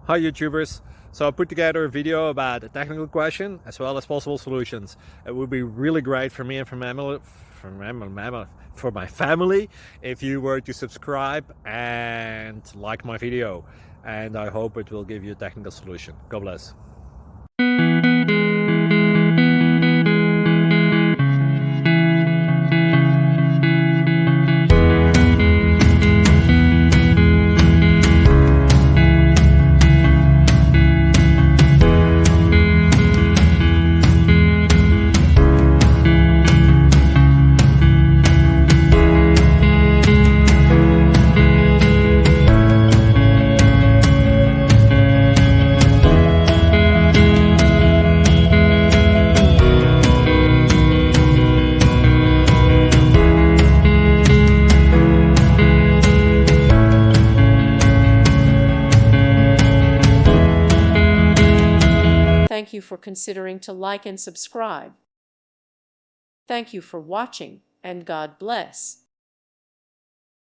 Hi YouTubers. So I put together a video about a technical question as well as possible solutions. It would be really great for me and for my family if you were to subscribe and like my video, and I hope it will give you a technical solution. God bless. Thank you for considering to like and subscribe. Thank you for watching, and God bless.